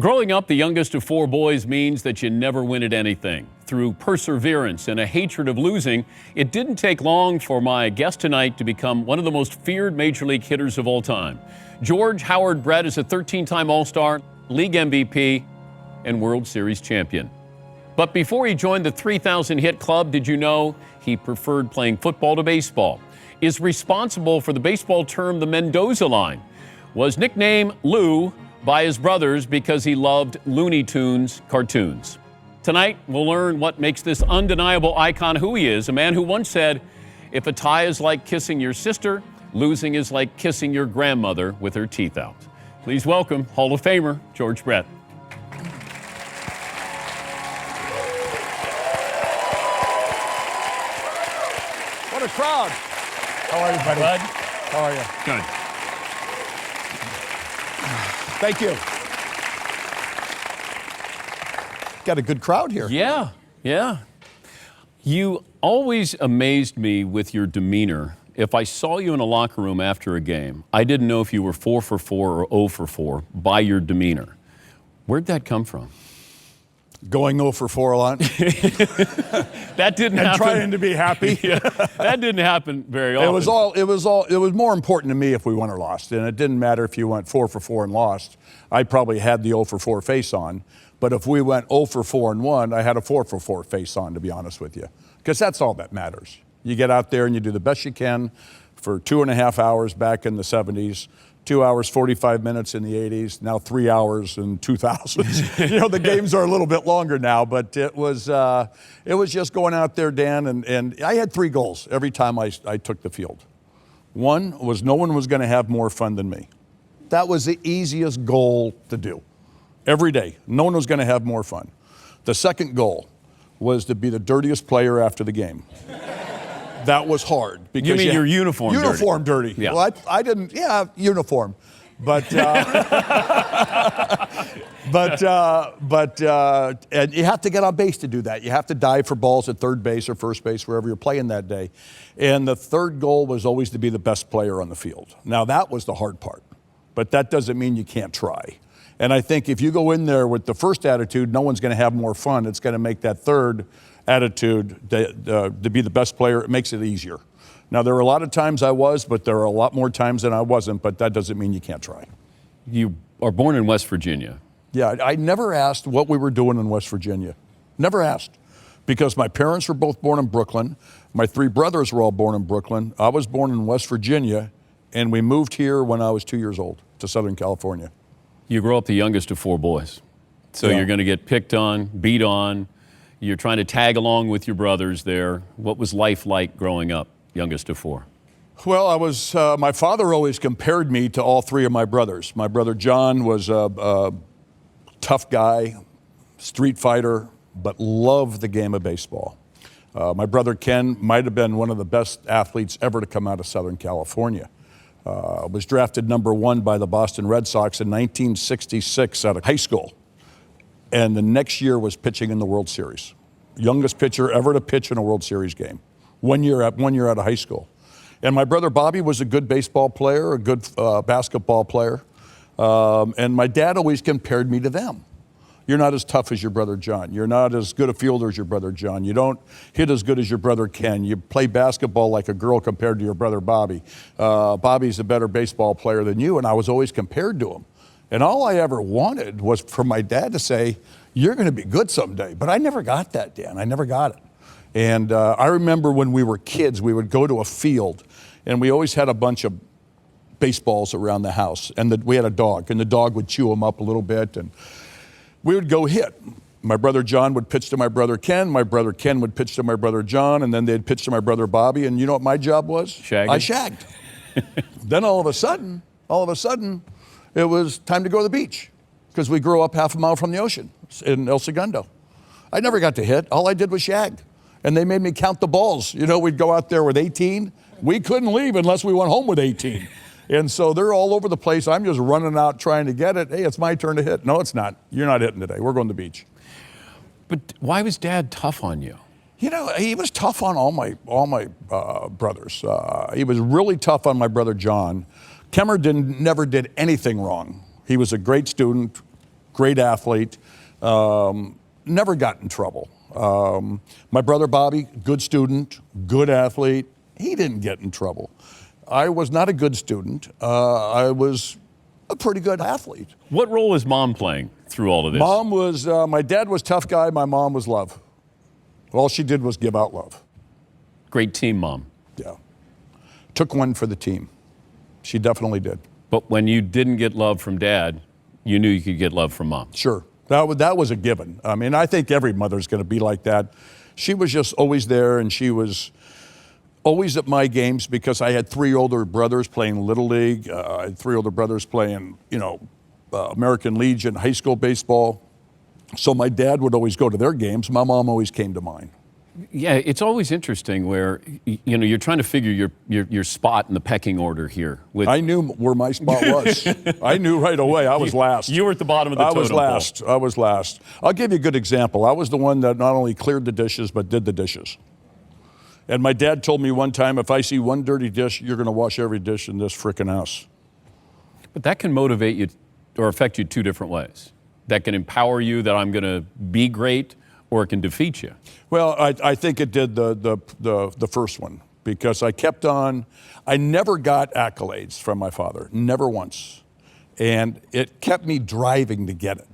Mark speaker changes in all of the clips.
Speaker 1: Growing up the youngest of four boys means that you never win at anything. Through perseverance and a hatred of losing, it didn't take long for my guest tonight to become one of the most feared Major League hitters of all time. George Howard Brett is a 13-time All-Star, League MVP, and World Series champion. But before he joined the 3,000 hit club, did you know he preferred playing football to baseball? Is responsible for the baseball term the Mendoza line. Was nicknamed Lou by his brothers because he loved Looney Tunes cartoons. Tonight, we'll learn what makes this undeniable icon who he is, a man who once said, if a tie is like kissing your sister, losing is like kissing your grandmother with her teeth out. Please welcome Hall of Famer George Brett.
Speaker 2: What a crowd. How are you, buddy?
Speaker 1: Bud?
Speaker 2: How are you?
Speaker 1: Good.
Speaker 2: Thank you. Got a good crowd here.
Speaker 1: Yeah. You always amazed me with your demeanor. If I saw you in a locker room after a game, I didn't know if you were 4 for 4 or 0 for 4 by your demeanor. Where'd that come from?
Speaker 2: Going 0 for 4 a lot.
Speaker 1: That didn't happen.
Speaker 2: And trying to be happy.
Speaker 1: Yeah, that didn't happen very often.
Speaker 2: It was more important to me if we won or lost. And it didn't matter if you went 4 for 4 and lost. I probably had the 0 for 4 face on. But if we went 0 for 4 and won, I had a 4 for 4 face on, to be honest with you. Because that's all that matters. You get out there and you do the best you can for 2.5 hours back in the 70s. 2 hours, 45 minutes in the 80s, now 3 hours in 2000s. You know, the games are a little bit longer now, but it was just going out there, Dan, and I had 3 goals every time I took the field. One was no one was going to have more fun than me. That was the easiest goal to do. Every day, no one was going to have more fun. The second goal was to be the dirtiest player after the game. That was hard. Because
Speaker 1: you mean your uniform dirty?
Speaker 2: Uniform dirty.
Speaker 1: Yeah.
Speaker 2: Well, I didn't, uniform. But, and you have to get on base to do that. You have to dive for balls at third base or first base, wherever you're playing that day. And the third goal was always to be the best player on the field. Now, that was the hard part. But that doesn't mean you can't try. And I think if you go in there with the first attitude, no one's going to have more fun. It's going to make that third attitude to be the best player. It makes it easier. Now, there were a lot of times I was, but there are a lot more times than I wasn't, but that doesn't mean you can't try.
Speaker 1: You are born in West Virginia.
Speaker 2: Yeah, I never asked what we were doing in West Virginia. Never asked. Because my parents were both born in Brooklyn. My 3 brothers were all born in Brooklyn. I was born in West Virginia, and we moved here when I was 2 years old to Southern California.
Speaker 1: You grew up the youngest of 4 boys. So You're going to get picked on, beat on. You're trying to tag along with your brothers there. What was life like growing up, youngest of 4?
Speaker 2: Well, my father always compared me to all 3 of my brothers. My brother John was a tough guy, street fighter, but loved the game of baseball. My brother Ken might have been one of the best athletes ever to come out of Southern California. Was drafted number 1 by the Boston Red Sox in 1966 out of high school. And the next year was pitching in the World Series. Youngest pitcher ever to pitch in a World Series game. 1 year out of high school. And my brother Bobby was a good baseball player, a good basketball player. And my dad always compared me to them. You're not as tough as your brother John. You're not as good a fielder as your brother John. You don't hit as good as your brother Ken. You play basketball like a girl compared to your brother Bobby. Bobby's a better baseball player than you, and I was always compared to him. And all I ever wanted was for my dad to say, you're going to be good someday. But I never got that, Dan. I never got it. And I remember when we were kids, we would go to a field, and we always had a bunch of baseballs around the house. And we had a dog, and the dog would chew them up a little bit. And we would go hit. My brother John would pitch to my brother Ken. My brother Ken would pitch to my brother John. And then they'd pitch to my brother Bobby. And you know what my job was?
Speaker 1: Shagging.
Speaker 2: I shagged. Then all of a sudden, it was time to go to the beach because we grew up half a mile from the ocean in El Segundo. I never got to hit. All I did was shag. And they made me count the balls. You know, we'd go out there with 18. We couldn't leave unless we went home with 18. And so they're all over the place. I'm just running out trying to get it. Hey, it's my turn to hit. No, it's not. You're not hitting today. We're going to the beach.
Speaker 1: But why was Dad tough on you?
Speaker 2: You know, he was tough on all my brothers. He was really tough on my brother John. Kemmer never did anything wrong. He was a great student, great athlete, never got in trouble. My brother Bobby, good student, good athlete. He didn't get in trouble. I was not a good student. I was a pretty good athlete.
Speaker 1: What role is mom playing through all of this?
Speaker 2: Mom was, my dad was tough guy, my mom was love. All she did was give out love.
Speaker 1: Great team mom.
Speaker 2: Yeah. Took one for the team. She definitely did.
Speaker 1: But when you didn't get love from dad, you knew you could get love from mom.
Speaker 2: Sure. That was a given. I mean, I think every mother's going to be like that. She was just always there, and she was always at my games because I had 3 older brothers playing Little League. I had 3 older brothers playing, American Legion, high school baseball. So my dad would always go to their games. My mom always came to mine.
Speaker 1: Yeah, it's always interesting where, you're trying to figure your spot in the pecking order here.
Speaker 2: I knew where my spot was. I knew right away. I was last.
Speaker 1: You were at the bottom of the totem pole.
Speaker 2: I was last. I'll give you a good example. I was the one that not only cleared the dishes, but did the dishes. And my dad told me one time, if I see one dirty dish, you're going to wash every dish in this frickin' house.
Speaker 1: But that can motivate you or affect you 2 different ways. That can empower you that I'm going to be great, or it can defeat you.
Speaker 2: Well, I think it did the first one, because I kept on. I never got accolades from my father, never once. And it kept me driving to get it.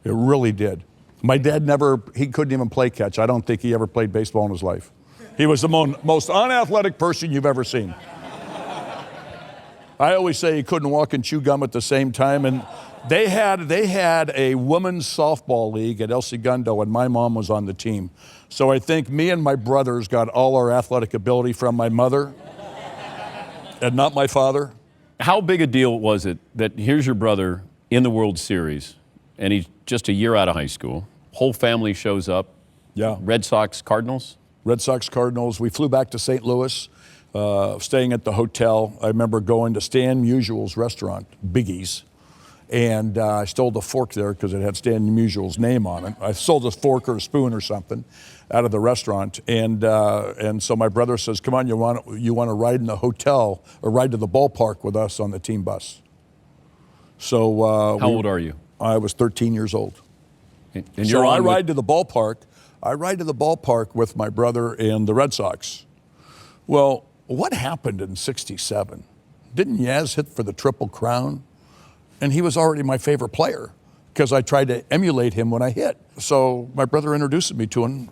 Speaker 2: It really did. My dad he couldn't even play catch. I don't think he ever played baseball in his life. He was the most unathletic person you've ever seen. I always say he couldn't walk and chew gum at the same time. And they had a women's softball league at El Segundo, and my mom was on the team. So I think me and my brothers got all our athletic ability from my mother and not my father.
Speaker 1: How big a deal was it that here's your brother in the World Series, and he's just a year out of high school, whole family shows up,
Speaker 2: Yeah.
Speaker 1: Red Sox, Cardinals?
Speaker 2: Red Sox, Cardinals. We flew back to St. Louis, staying at the hotel. I remember going to Stan Musial's restaurant, Biggie's, and I stole the fork there because it had Stan Musial's name on it. I stole a fork or a spoon or something out of the restaurant, and so my brother says, "Come on, you want to ride in the hotel or ride to the ballpark with us on the team bus?" So
Speaker 1: how old are you?
Speaker 2: I was 13 years old.
Speaker 1: And
Speaker 2: So I ride to the ballpark. I ride to the ballpark with my brother and the Red Sox. Well, what happened in '67? Didn't Yaz hit for the Triple Crown? And he was already my favorite player because I tried to emulate him when I hit. So my brother introduced me to him,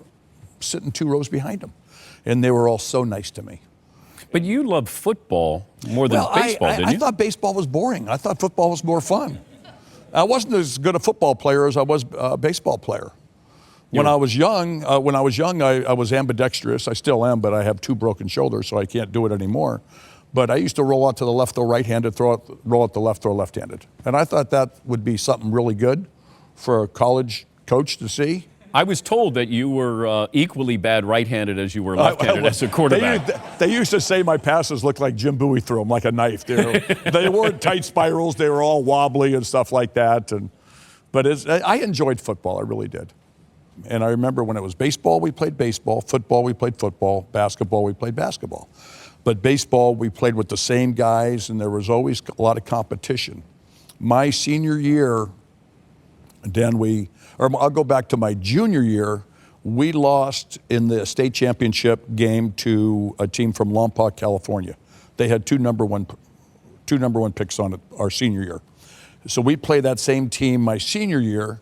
Speaker 2: sitting 2 rows behind him. And they were all so nice to me.
Speaker 1: But you loved football more than baseball, didn't you?
Speaker 2: I thought baseball was boring. I thought football was more fun. I wasn't as good a football player as I was a baseball player. When I was young, I was ambidextrous. I still am, but I have 2 broken shoulders, so I can't do it anymore. But I used to roll out to the left, throw right-handed, roll out the left, throw left-handed. And I thought that would be something really good for a college coach to see.
Speaker 1: I was told that you were equally bad right-handed as you were left-handed as a quarterback.
Speaker 2: They used to say my passes looked like Jim Bowie threw them, like a knife. They weren't tight spirals. They were all wobbly and stuff like that. But I enjoyed football. I really did. And I remember when it was baseball, we played baseball. Football, we played football. Basketball, we played basketball. But baseball, we played with the same guys, and there was always a lot of competition. My senior year, I'll go back to my junior year, we lost in the state championship game to a team from Lompoc, California. They had two number one picks on it our senior year. So we played that same team my senior year,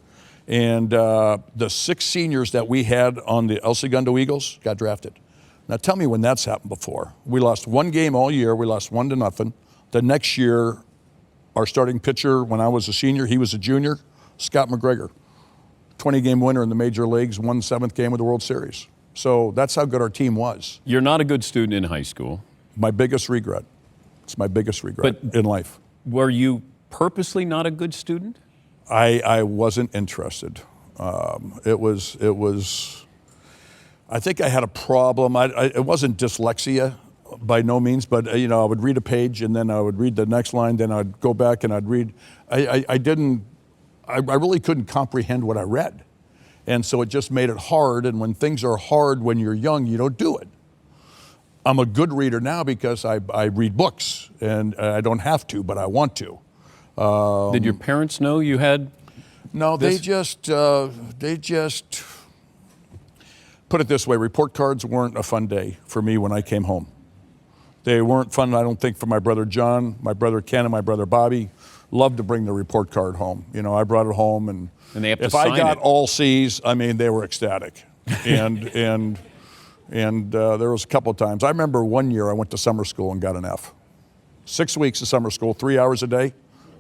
Speaker 2: and the 6 seniors that we had on the El Segundo Eagles got drafted. Now tell me when that's happened before. We lost 1 game all year. We lost 1-0. The next year, our starting pitcher, when I was a senior, he was a junior, Scott McGregor. 20-game winner in the major leagues, won 7th game of the World Series. So that's how good our team was.
Speaker 1: You're not a good student in high school.
Speaker 2: My biggest regret. It's my biggest regret in life.
Speaker 1: Were you purposely not a good student?
Speaker 2: I wasn't interested. It was. I think I had a problem. It wasn't dyslexia by no means, but I would read a page and then I would read the next line, then I'd go back and I'd read. I really couldn't comprehend what I read. And so it just made it hard, and when things are hard when you're young, you don't do it. I'm a good reader now because I read books, and I don't have to, but I want to.
Speaker 1: Did your parents know you had
Speaker 2: No, they just put it this way. Report cards weren't a fun day for me when I came home. They weren't fun, I don't think, for my brother John, my brother Ken, and my brother Bobby. Loved to bring the report card home. You know, I brought it home, and
Speaker 1: they have to
Speaker 2: if
Speaker 1: sign
Speaker 2: I got
Speaker 1: it.
Speaker 2: all C's, I mean, they were ecstatic. And there was a couple of times. I remember one year I went to summer school and got an F. 6 weeks of summer school, 3 hours a day,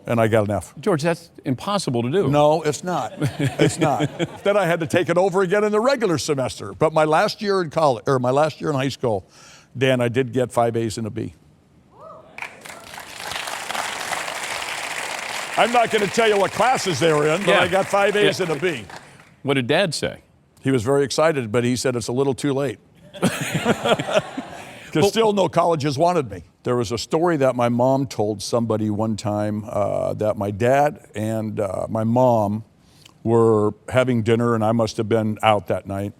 Speaker 2: and I got an F.
Speaker 1: George, that's impossible to do.
Speaker 2: No, it's not. It's not. Then I had to take it over again in the regular semester. But my last year in college, or my last year in high school, Dan, I did get 5 A's and a B. I'm not going to tell you what classes they were in, but I got 5 A's and a B.
Speaker 1: What did Dad say?
Speaker 2: He was very excited, but he said it's a little too late. Because still no colleges wanted me. There was a story that my mom told somebody one time that my dad and my mom were having dinner, and I must have been out that night,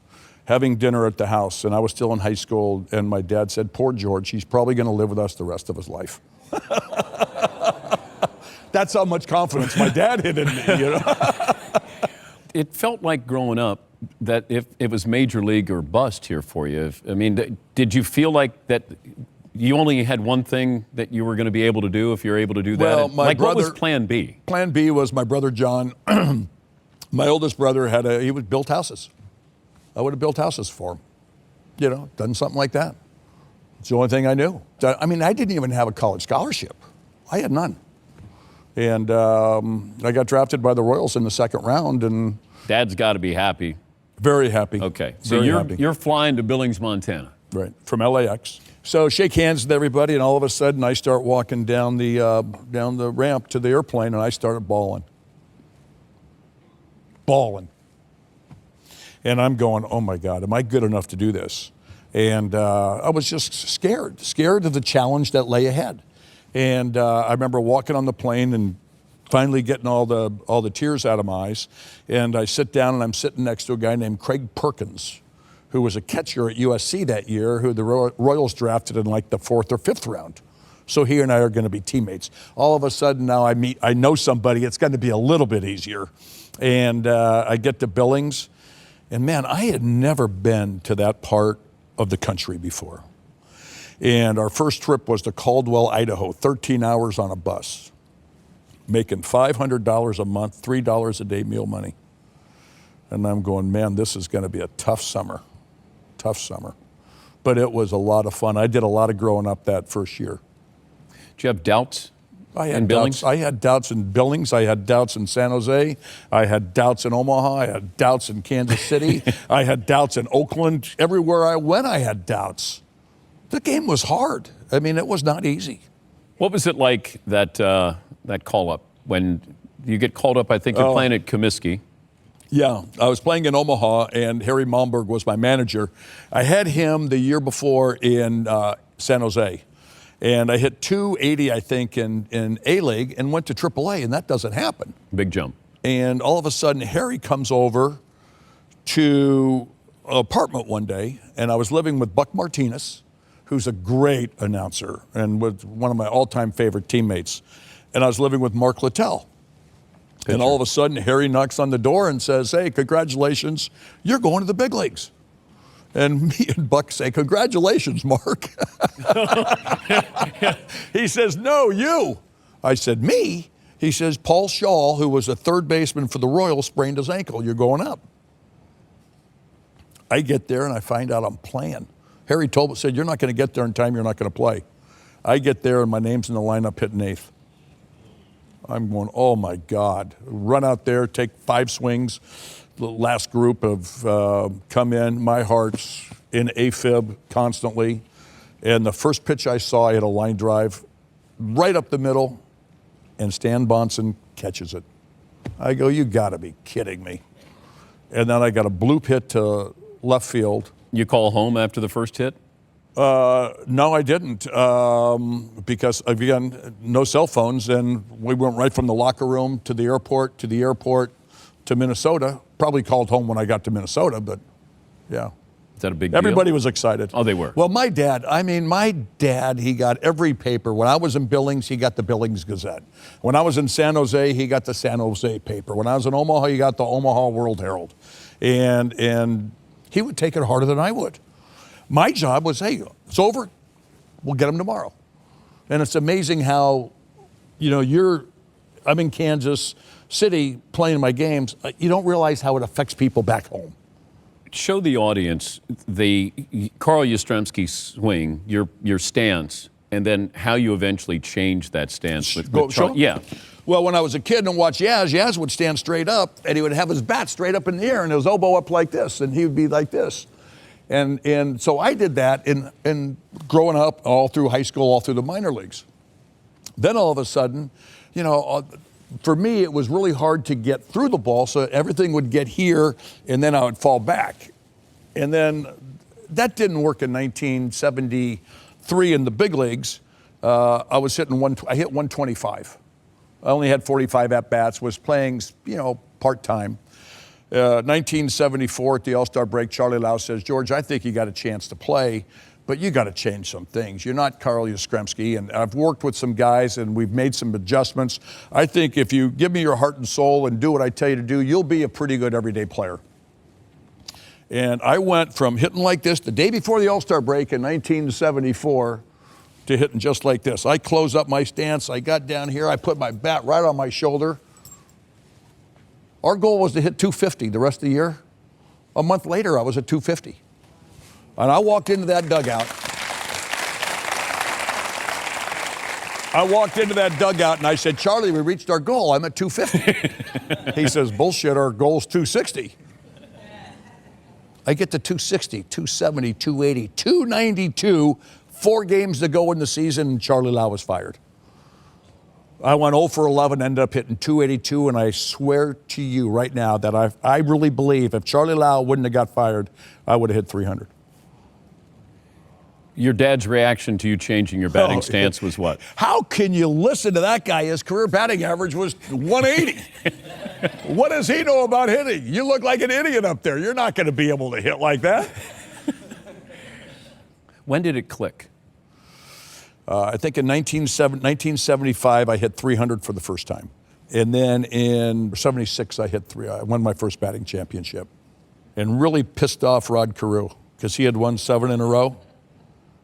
Speaker 2: having dinner at the house, and I was still in high school, and my dad said, "Poor George, he's probably going to live with us the rest of his life." That's how much confidence my dad had in me, you know.
Speaker 1: It felt like growing up that if it was major league or bust here for you. Did you feel like that you only had one thing that you were going to be able to do if you're able to do that?
Speaker 2: Well,
Speaker 1: what was plan B?
Speaker 2: Plan B was my brother John. My oldest brother he would build houses. I would have built houses for him. You know, done something like that. It's the only thing I knew. I mean, I didn't even have a college scholarship. I had none. And I got drafted by the Royals in the second round, and
Speaker 1: Dad's got to be happy.
Speaker 2: Very happy.
Speaker 1: Okay, so
Speaker 2: Very
Speaker 1: you're flying to Billings, Montana.
Speaker 2: Right, from LAX. So shake hands with everybody, and all of a sudden I start walking down the ramp to the airplane, and I started bawling. And I'm going, oh my God, am I good enough to do this? And I was just scared of the challenge that lay ahead. And I remember walking on the plane and finally getting all the tears out of my eyes. And I sit down, and I'm sitting next to a guy named Craig Perkins, who was a catcher at USC that year, who the Royals drafted in like the 4th or 5th round. So he and I are going to be teammates. All of a sudden now I know somebody, it's going to be a little bit easier. And I get to Billings, and man, I had never been to that part of the country before. And our first trip was to Caldwell, Idaho, 13 hours on a bus, making $500 a month, $3 a day meal money. And I'm going, man, this is going to be a tough summer. But it was a lot of fun. I did a lot of growing up that first year.
Speaker 1: Did you have doubts in Billings?
Speaker 2: I had doubts in Billings. I had doubts in San Jose. I had doubts in Omaha. I had doubts in Kansas City. I had doubts in Oakland. Everywhere I went, I had doubts. The game was hard. I mean, it was not easy.
Speaker 1: What was it like that call-up? When you get called up, I think you're playing at Comiskey.
Speaker 2: Yeah, I was playing in Omaha, and Harry Malmberg was my manager. I had him the year before in San Jose, and I hit 280, I think, in A-League and went to AAA, and that doesn't happen.
Speaker 1: Big jump.
Speaker 2: And all of a sudden, Harry comes over to an apartment one day, and I was living with Buck Martinez, who's a great announcer and was one of my all-time favorite teammates. And I was living with Mark Littell. Pitcher. And all of a sudden, Harry knocks on the door and says, "Hey, congratulations, you're going to the big leagues." And me and Buck say, "Congratulations, Mark." He says, "No, you." I said, "Me?" He says, "Paul Shaw, who was a third baseman for the Royals, sprained his ankle. You're going up." I get there, and I find out I'm playing. Harry said, "You're not going to get there in time. You're not going to play." I get there, and my name's in the lineup hitting 8th. I'm going, oh, my God. Run out there, take 5 swings. The last group have come in. My heart's in AFib constantly. And the first pitch I saw, I hit a line drive right up the middle, and Stan Bonson catches it. I go, you got to be kidding me. And then I got a bloop hit to left field.
Speaker 1: You call home after the first hit?
Speaker 2: No, I didn't, because, again, no cell phones, and we went right from the locker room to the airport, to Minnesota. Probably called home when I got to Minnesota, but, yeah.
Speaker 1: Is that a big deal?
Speaker 2: Everybody was excited.
Speaker 1: Oh, they were.
Speaker 2: Well, my dad, he got every paper. When I was in Billings, he got the Billings Gazette. When I was in San Jose, he got the San Jose paper. When I was in Omaha, he got the Omaha World Herald. And he would take it harder than I would. My job was, hey, it's over. We'll get them tomorrow. And it's amazing how, I'm in Kansas City playing my games. You don't realize how it affects people back home.
Speaker 1: Show the audience the Carl Yastrzemski swing, your stance, and then how you eventually changed that stance with
Speaker 2: Sure.
Speaker 1: Yeah.
Speaker 2: Well, when I was a kid and watched Yaz would stand straight up, and he would have his bat straight up in the air and his elbow up like this, and he would be like this. And so I did that in growing up all through high school, all through the minor leagues. Then all of a sudden, for me, it was really hard to get through the ball, so everything would get here, and then I would fall back. And then that didn't work in 1973 in the big leagues. I hit 125. I only had 45 at-bats, was playing, part-time. 1974 at the All-Star break, Charlie Lau says, George, I think you got a chance to play, but you got to change some things. You're not Carl Yastrzemski, and I've worked with some guys, and we've made some adjustments. I think if you give me your heart and soul and do what I tell you to do, you'll be a pretty good everyday player. And I went from hitting like this the day before the All-Star break in 1974 to hitting just like this. I closed up my stance. I got down here. I put my bat right on my shoulder. Our goal was to hit 250 the rest of the year. A month later, I was at 250. And I walked into that dugout. And I said, Charlie, we reached our goal. I'm at 250. He says, bullshit, our goal's 260. I get to 260, 270, 280, 292, 4 games to go in the season, and Charlie Lau was fired. I went 0 for 11, ended up hitting 282, and I swear to you right now that I really believe if Charlie Lau wouldn't have got fired, I would have hit 300.
Speaker 1: Your dad's reaction to you changing your batting stance was what?
Speaker 2: How can you listen to that guy? His career batting average was 180. What does he know about hitting? You look like an idiot up there. You're not going to be able to hit like that.
Speaker 1: When did it click?
Speaker 2: I think in 1975, I hit 300 for the first time. And then in 76, I won my first batting championship. And really pissed off Rod Carew because he had won 7 in a row.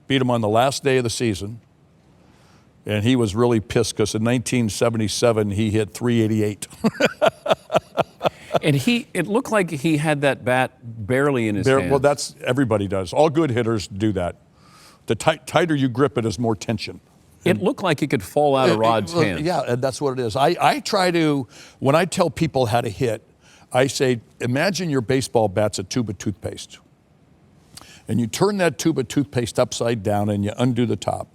Speaker 2: Beat him on the last day of the season. And he was really pissed because in 1977, he hit 388.
Speaker 1: And it looked like he had that bat barely in his hands.
Speaker 2: Well, everybody does. All good hitters do that. The tighter you grip it is more tension.
Speaker 1: It looked like it could fall out of Rod's hands.
Speaker 2: Yeah, and that's what it is. I try to, when I tell people how to hit, I say, imagine your baseball bat's a tube of toothpaste. And you turn that tube of toothpaste upside down and you undo the top.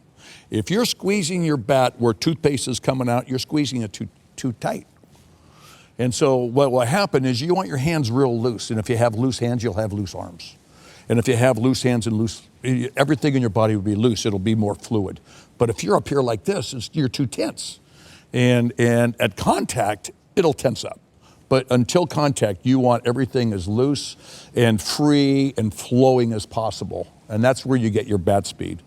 Speaker 2: If you're squeezing your bat where toothpaste is coming out, you're squeezing it too tight. And so what will happen is you want your hands real loose. And if you have loose hands, you'll have loose arms. And if you have loose hands and everything in your body will be loose. It'll be more fluid. But if you're up here like this, you're too tense. And at contact, it'll tense up. But until contact, you want everything as loose and free and flowing as possible. And that's where you get your bat speed.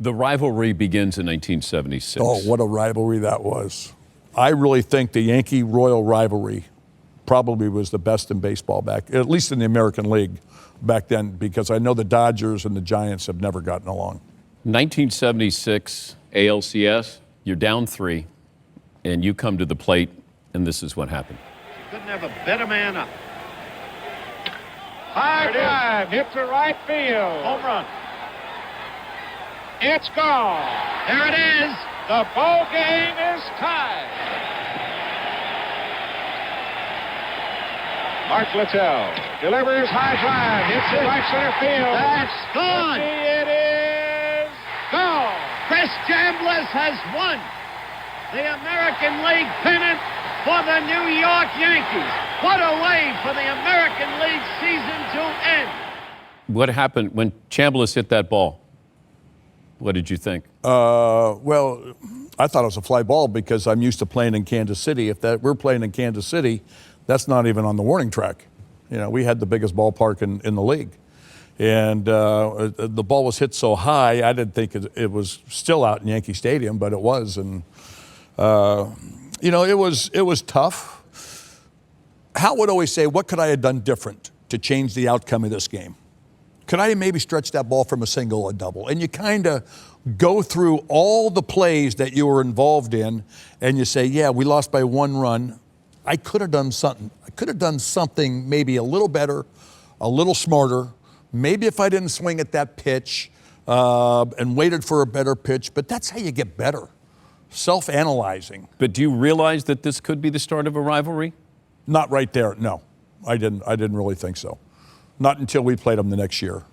Speaker 1: The rivalry begins in 1976.
Speaker 2: Oh, what a rivalry that was. I really think the Yankee-Royal rivalry probably was the best in baseball at least in the American League back then, because I know the Dodgers and the Giants have never gotten along.
Speaker 1: 1976 ALCS, you're down 3, and you come to the plate, and this is what happened.
Speaker 3: Couldn't have a better man up. High drive, hit to right field. Home run. It's gone. There it is. The ball game is tied. Mark Littell delivers high drive, hits it right center field.
Speaker 4: That's gone.
Speaker 3: It is gone.
Speaker 4: Chris Chambliss has won the American League pennant for the New York Yankees. What a way for the American League season to end.
Speaker 1: What happened when Chambliss hit that ball? What did you think?
Speaker 2: Well, I thought it was a fly ball because I'm used to playing in Kansas City. If we're playing in Kansas City, that's not even on the warning track. We had the biggest ballpark in the league. And the ball was hit so high, I didn't think it was still out in Yankee Stadium, but it was. And, it was tough. Hal would always say, what could I have done different to change the outcome of this game? Could I maybe stretch that ball from a single, a double? And you kind of go through all the plays that you were involved in, and you say, yeah, we lost by 1 run. I could have done something. I could have done something maybe a little better, a little smarter. Maybe if I didn't swing at that pitch and waited for a better pitch. But that's how you get better, self-analyzing.
Speaker 1: But do you realize that this could be the start of a rivalry?
Speaker 2: Not right there, no. I didn't really think so. Not until we played them the next year.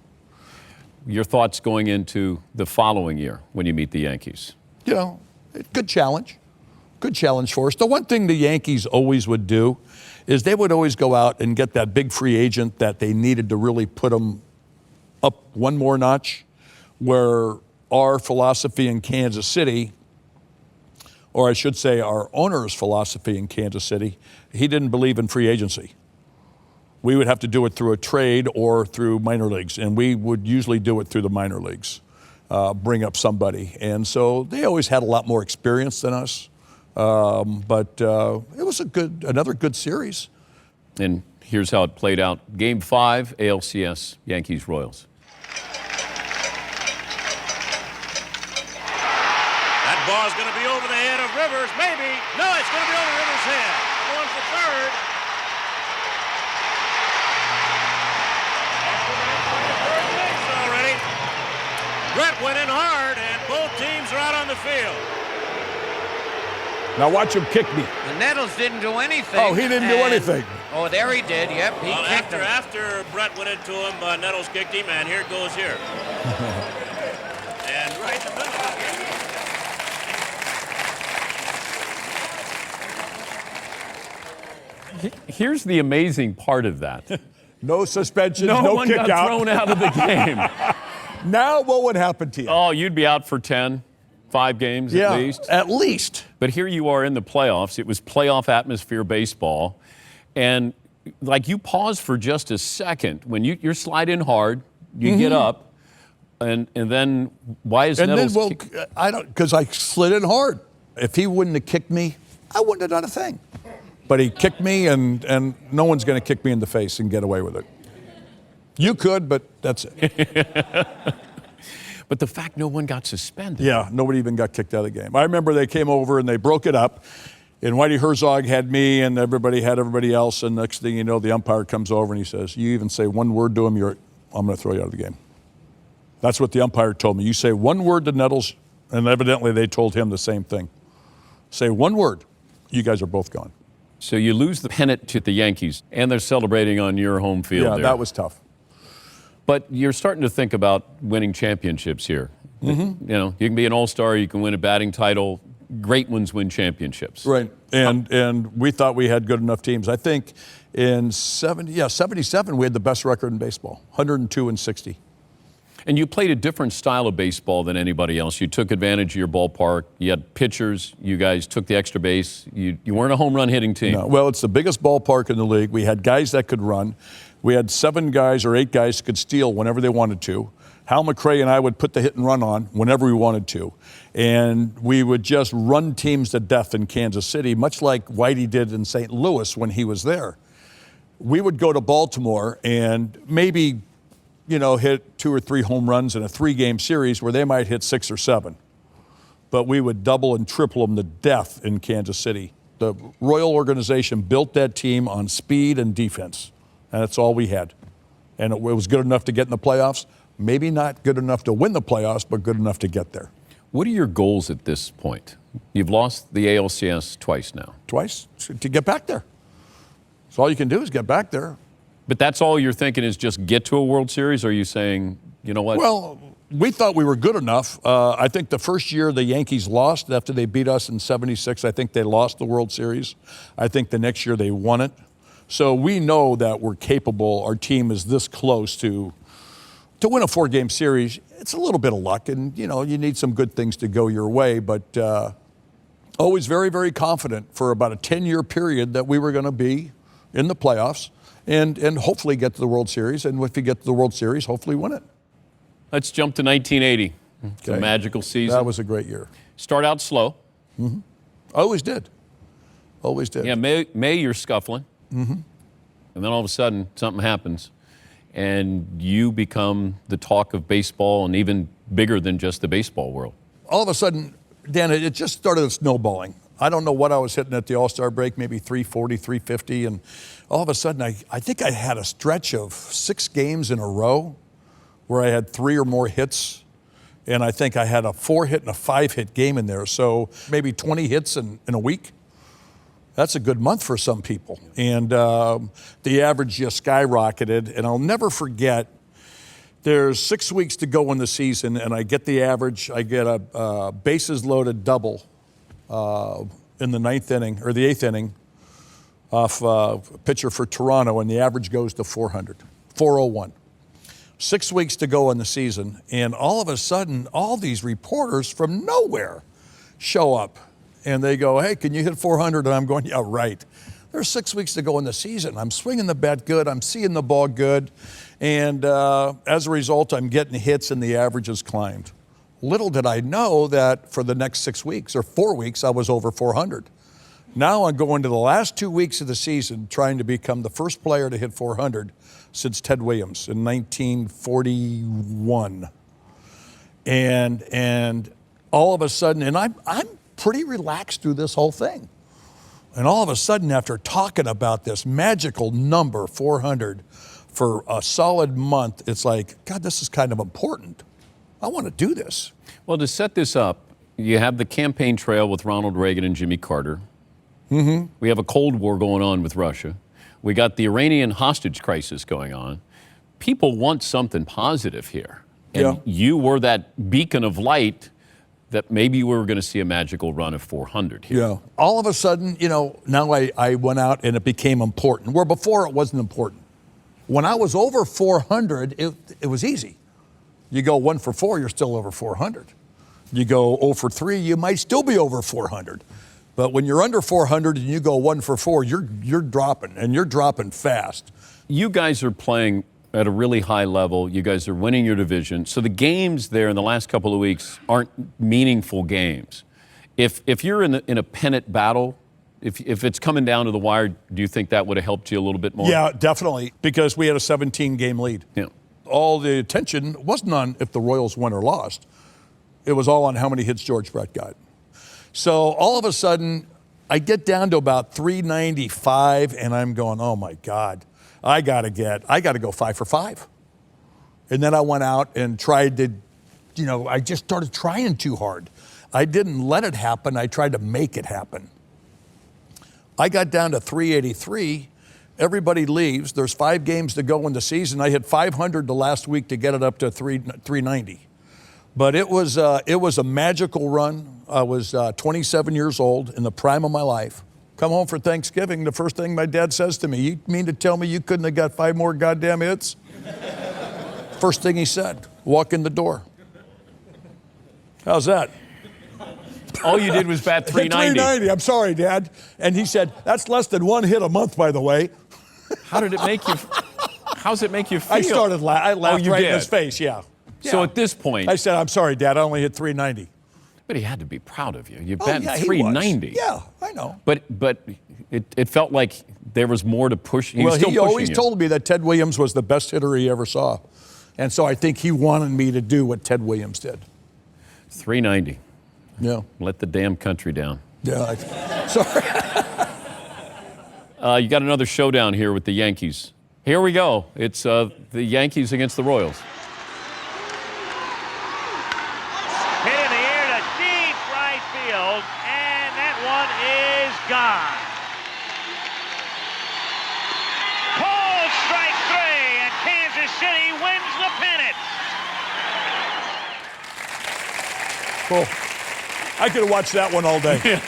Speaker 1: Your thoughts going into the following year when you meet the Yankees?
Speaker 2: Good challenge. Good challenge for us. The one thing the Yankees always would do is they would always go out and get that big free agent that they needed to really put them up one more notch, where our philosophy in Kansas City, or I should say our owner's philosophy in Kansas City, he didn't believe in free agency. We would have to do it through a trade or through minor leagues, and we would usually do it through the minor leagues, bring up somebody. And so they always had a lot more experience than us, but it was another good series.
Speaker 1: And here's how it played out. Game 5, ALCS, Yankees-Royals.
Speaker 5: That ball's going to be over the head of Rivers, maybe. No, it's going to be over Rivers' head. Going for third. Already. Brett went in hard, and both teams are out on the field.
Speaker 2: Now watch him kick me.
Speaker 6: The Nettles didn't do anything.
Speaker 2: Oh, he didn't do anything.
Speaker 6: Oh, there he did. Yep, he kicked him.
Speaker 5: After Brett went into him, Nettles kicked him, and here it goes here. And right in the middle.
Speaker 1: Here's the amazing part of that.
Speaker 2: No suspension,
Speaker 1: No
Speaker 2: no
Speaker 1: one
Speaker 2: kick
Speaker 1: got
Speaker 2: out.
Speaker 1: thrown out of the game.
Speaker 2: Now what would happen to you?
Speaker 1: Oh, you'd be out for 10, 5 games at least.
Speaker 2: At least.
Speaker 1: But here you are in the playoffs. It was playoff atmosphere baseball. And like you pause for just a second. When you're sliding hard, you get up, and then why is Nettles?
Speaker 2: I don't, because I slid in hard. If he wouldn't have kicked me, I wouldn't have done a thing. But he kicked me, and no one's going to kick me in the face and get away with it. You could, but that's it.
Speaker 1: But the fact no one got suspended.
Speaker 2: Yeah, nobody even got kicked out of the game. I remember they came over and they broke it up, and Whitey Herzog had me, and everybody had everybody else, and next thing you know, the umpire comes over and he says, you even say one word to him, I'm going to throw you out of the game. That's what the umpire told me. You say one word to Nettles, and evidently they told him the same thing. Say one word, you guys are both gone.
Speaker 1: So you lose the pennant to the Yankees, and they're celebrating on your home field.
Speaker 2: Yeah,
Speaker 1: there.
Speaker 2: that was tough.
Speaker 1: But you're starting to think about winning championships here. You can be an all-star, you can win a batting title. Great ones win championships.
Speaker 2: Right, and we thought we had good enough teams. I think in 77 we had the best record in baseball, 102-60.
Speaker 1: And you played a different style of baseball than anybody else. You took advantage of your ballpark. You had pitchers. You guys took the extra base. You weren't a home run hitting team.
Speaker 2: No. Well, it's the biggest ballpark in the league. We had guys that could run. We had 7 guys or 8 guys who could steal whenever they wanted to. Hal McRae and I would put the hit and run on whenever we wanted to. And we would just run teams to death in Kansas City, much like Whitey did in St. Louis when he was there. We would go to Baltimore and maybe hit 2 or 3 home runs in a 3-game series where they might hit 6 or 7. But we would double and triple them to death in Kansas City. The Royal organization built that team on speed and defense, and that's all we had. And it was good enough to get in the playoffs. Maybe not good enough to win the playoffs, but good enough to get there.
Speaker 1: What are your goals at this point? You've lost the ALCS twice now.
Speaker 2: Twice? To get back there. So all you can do is get back there.
Speaker 1: But that's all you're thinking is just get to a World Series? Or are you saying, you know what?
Speaker 2: Well, we thought we were good enough. I think the first year the Yankees lost after they beat us in '76, I think they lost the World Series. I think the next year they won it. So we know that we're capable. Our team is this close to win a 4-game series. It's a little bit of luck, and you need some good things to go your way. But always very, very confident for about a 10-year period that we were going to be in the playoffs. and hopefully get to the World Series. And if you get to the World Series, hopefully win it.
Speaker 1: Let's jump to 1980. It's a magical season.
Speaker 2: That was a great year.
Speaker 1: Start out slow.
Speaker 2: Mm-hmm. Always did. Always did.
Speaker 1: Yeah, May you're scuffling. Mm-hmm. And then all of a sudden, something happens, and you become the talk of baseball and even bigger than just the baseball world.
Speaker 2: All of a sudden, Dan, it just started snowballing. I don't know what I was hitting at the All-Star break, maybe 340, 350, and all of a sudden, I think I had a stretch of 6 games in a row where I had 3 or more hits, and I think I had a 4-hit and a 5-hit game in there, so maybe 20 hits in a week. That's a good month for some people. And the average just skyrocketed. And I'll never forget, there's 6 weeks to go in the season, and I get the average. I get a bases loaded double in the 9th inning, or the 8th inning, off pitcher for Toronto, and the average goes to 401. 6 weeks to go in the season, and all of a sudden, all these reporters from nowhere show up. And they go, hey, can you hit 400? And I'm going, yeah, right. There's 6 weeks to go in the season. I'm swinging the bat good. I'm seeing the ball good. And as a result, I'm getting hits and the average has climbed. Little did I know that for the next 6 weeks or 4 weeks, I was over 400. Now I'm going to the last 2 weeks of the season trying to become the first player to hit 400 since Ted Williams in 1941. And all of a sudden, and I'm pretty relaxed through this whole thing. And all of a sudden, after talking about this magical number, 400, for a solid month, it's like, God, this is kind of important. I want to do this.
Speaker 1: Well, to set this up, you have the campaign trail with Ronald Reagan and Jimmy Carter. Mm-hmm. We have a Cold War going on with Russia. We got the Iranian hostage crisis going on. People want something positive here. And you were that beacon of light that maybe we were going to see a magical run of 400 here.
Speaker 2: Yeah. All of a sudden, now I went out and it became important, where before it wasn't important. When I was over 400, it was easy. You go 1 for 4, you're still over 400. You go 0 for 3, you might still be over 400. But when you're under 400 and you go 1 for 4, you're dropping, and you're dropping fast.
Speaker 1: You guys are playing at a really high level. You guys are winning your division. So the games there in the last couple of weeks aren't meaningful games. If you're in a pennant battle, if it's coming down to the wire, do you think that would have helped you a little bit more?
Speaker 2: Yeah, definitely, because we had a 17-game lead.
Speaker 1: Yeah.
Speaker 2: All the attention wasn't on if the Royals won or lost. It was all on how many hits George Brett got. So all of a sudden, I get down to about 395, and I'm going, oh my God. I got to go 5 for 5. And then I went out and tried to, I just started trying too hard. I didn't let it happen. I tried to make it happen. I got down to 383. Everybody leaves. There's 5 games to go in the season. I hit 500 the last week to get it up to 390. But it was a magical run. I was 27 years old in the prime of my life. Come home for Thanksgiving, the first thing my dad says to me, you mean to tell me you couldn't have got 5 more goddamn hits? First thing he said, walk in the door. How's that?
Speaker 1: All you did was bat 390.
Speaker 2: 390, I'm sorry, Dad. And he said, that's less than 1 hit a month, by the way.
Speaker 1: How's it make you feel?
Speaker 2: I started I laughed right in his face, yeah.
Speaker 1: So at this point,
Speaker 2: I said, I'm sorry, Dad, I only hit 390.
Speaker 1: But he had to be proud of you. You bet 390.
Speaker 2: Yeah, I know.
Speaker 1: But it felt like there was more to push. He
Speaker 2: always told me that Ted Williams was the best hitter he ever saw. And so I think he wanted me to do what Ted Williams did.
Speaker 1: 390.
Speaker 2: Yeah.
Speaker 1: Let the damn country down.
Speaker 2: Yeah. Sorry.
Speaker 1: You got another showdown here with the Yankees. Here we go. It's the Yankees against the Royals.
Speaker 3: God. Called strike 3, and Kansas City wins the pennant.
Speaker 2: Cool. I could have watched that one all day.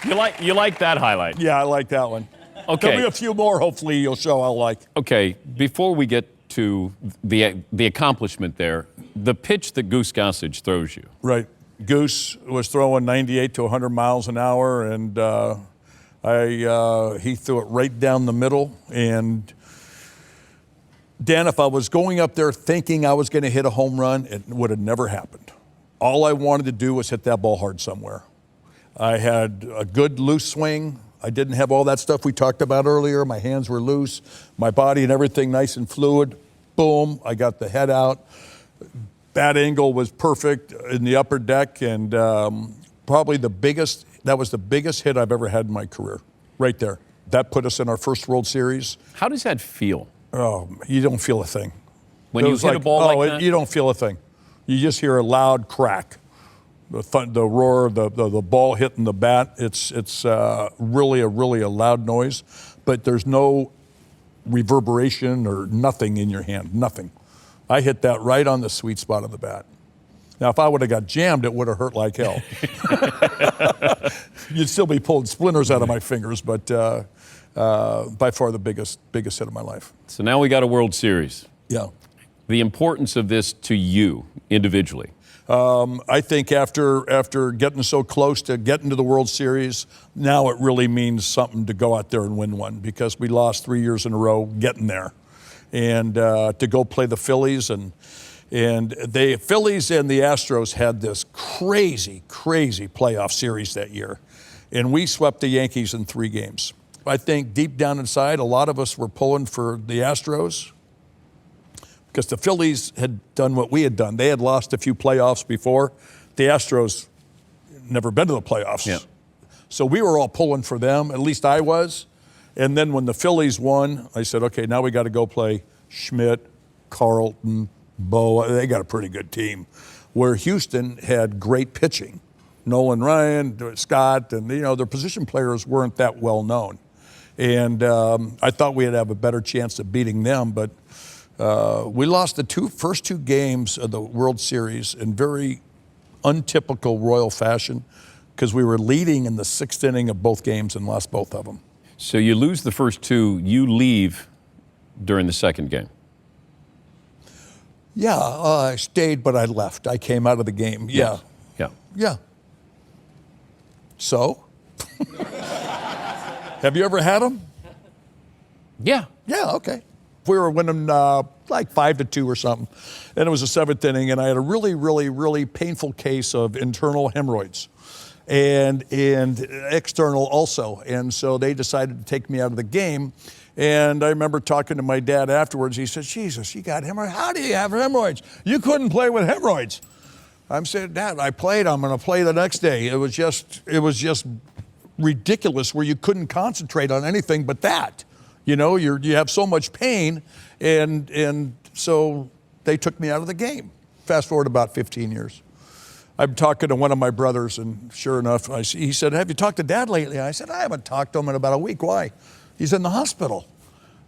Speaker 1: You like that highlight?
Speaker 2: Yeah, I like that one.
Speaker 1: Okay.
Speaker 2: There'll be a few more, hopefully, you'll show I'll like.
Speaker 1: Okay, before we get to the accomplishment there, the pitch that Goose Gossage throws you.
Speaker 2: Right. Goose was throwing 98 to 100 miles an hour, and He threw it right down the middle. And Dan, if I was going up there thinking I was going to hit a home run, it would have never happened. All I wanted to do was hit that ball hard somewhere. I had a good loose swing. I didn't have all that stuff we talked about earlier. My hands were loose, my body and everything nice and fluid. Boom, I got the head out. Bat angle was perfect in the upper deck, and probably that was the biggest hit I've ever had in my career, right there. That put us in our first World Series.
Speaker 1: How does that feel?
Speaker 2: Oh, you don't feel a thing.
Speaker 1: When you hit a ball like that?
Speaker 2: You don't feel a thing. You just hear a loud crack. The roar, the ball hitting the bat, it's really a loud noise, but there's no reverberation or nothing in your hand, nothing. I hit that right on the sweet spot of the bat. Now, if I would have got jammed, it would have hurt like hell. You'd still be pulling splinters out of my fingers, but by far the biggest hit of my life.
Speaker 1: So now we got a World Series.
Speaker 2: Yeah.
Speaker 1: The importance of this to you individually.
Speaker 2: I think after getting so close to getting to the World Series, now it really means something to go out there and win one, because we lost 3 years in a row getting there. And to go play the Phillies, and the Phillies and the Astros had this crazy playoff series that year. And we swept the Yankees in 3 games. I think deep down inside, a lot of us were pulling for the Astros, because the Phillies had done what we had done. They had lost a few playoffs before. The Astros never been to the playoffs.
Speaker 1: Yeah.
Speaker 2: So we were all pulling for them, at least I was. And then when the Phillies won, I said, okay, now we got to go play Schmidt, Carlton, Bo. They got a pretty good team. Where Houston had great pitching. Nolan Ryan, Scott, and their position players weren't that well known. And I thought we'd have a better chance of beating them, but we lost the first two games of the World Series in very untypical Royal fashion, because we were leading in the 6th inning of both games and lost both of them.
Speaker 1: So you lose the first 2, you leave during the second game.
Speaker 2: Yeah, I stayed, but I left. I came out of the game. Yeah.
Speaker 1: Yes.
Speaker 2: Yeah. So? Have you ever had them?
Speaker 1: Yeah.
Speaker 2: Yeah, okay. We were winning like 5-2 or something, and it was the 7th inning, and I had a really painful case of internal hemorrhoids and external also. And so they decided to take me out of the game. And I remember talking to my dad afterwards. He said, Jesus, you got hemorrhoids? How do you have hemorrhoids? You couldn't play with hemorrhoids. I'm saying, Dad, I played. I'm going to play the next day. It was just ridiculous, where you couldn't concentrate on anything but that. You have so much pain, and so they took me out of the game. Fast forward about 15 years. I'm talking to one of my brothers, and sure enough, he said, have you talked to Dad lately? I said, I haven't talked to him in about a week. Why? He's in the hospital.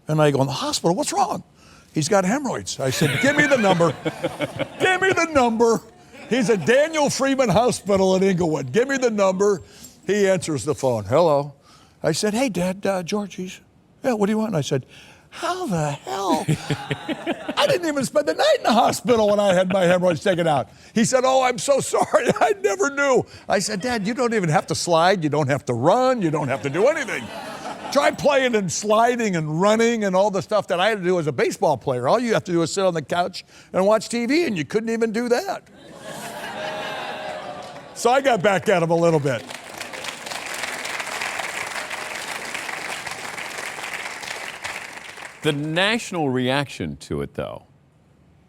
Speaker 2: And I go, in the hospital? What's wrong? He's got hemorrhoids. I said, give me the number. Give me the number. He's at Daniel Freeman Hospital in Inglewood. Give me the number. He answers the phone. Hello. I said, hey, Dad, George. Yeah, what do you want? And I said, how the hell? I didn't even spend the night in the hospital when I had my hemorrhoids taken out. He said, oh, I'm so sorry. I never knew. I said, Dad, you don't even have to slide. You don't have to run. You don't have to do anything. Try playing and sliding and running and all the stuff that I had to do as a baseball player. All you have to do is sit on the couch and watch TV, and you couldn't even do that. So I got back at him a little bit.
Speaker 1: The national reaction to it, though.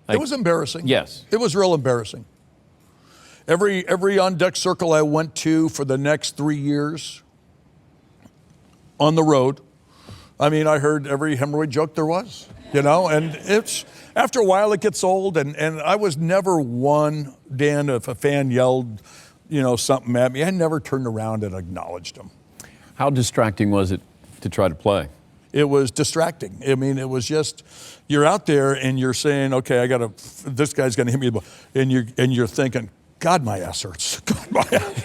Speaker 2: It was embarrassing.
Speaker 1: Yes.
Speaker 2: It was real embarrassing. Every on-deck circle I went to for the next 3 years on the road, I mean, I heard every hemorrhoid joke there was, and it's, after a while it gets old, and I was never one, Dan, if a fan yelled, something at me, I never turned around and acknowledged them. How
Speaker 1: distracting was it to try to play?
Speaker 2: It was distracting. I mean, it was just, you're out there and you're saying, okay, this guy's gonna hit me, and you're thinking, God, my ass hurts. God, my ass,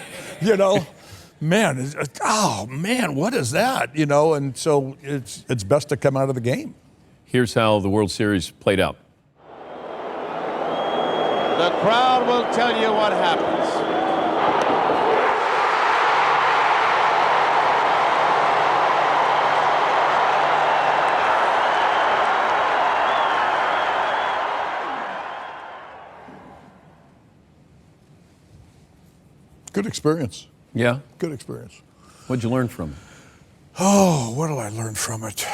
Speaker 2: man, oh man, what is that? And so it's best to come out of the game.
Speaker 1: Here's how the World Series played out.
Speaker 7: The crowd will tell you what happens.
Speaker 2: Good experience.
Speaker 1: Yeah?
Speaker 2: Good experience.
Speaker 1: What'd you learn from it?
Speaker 2: Oh, what did I learn from it?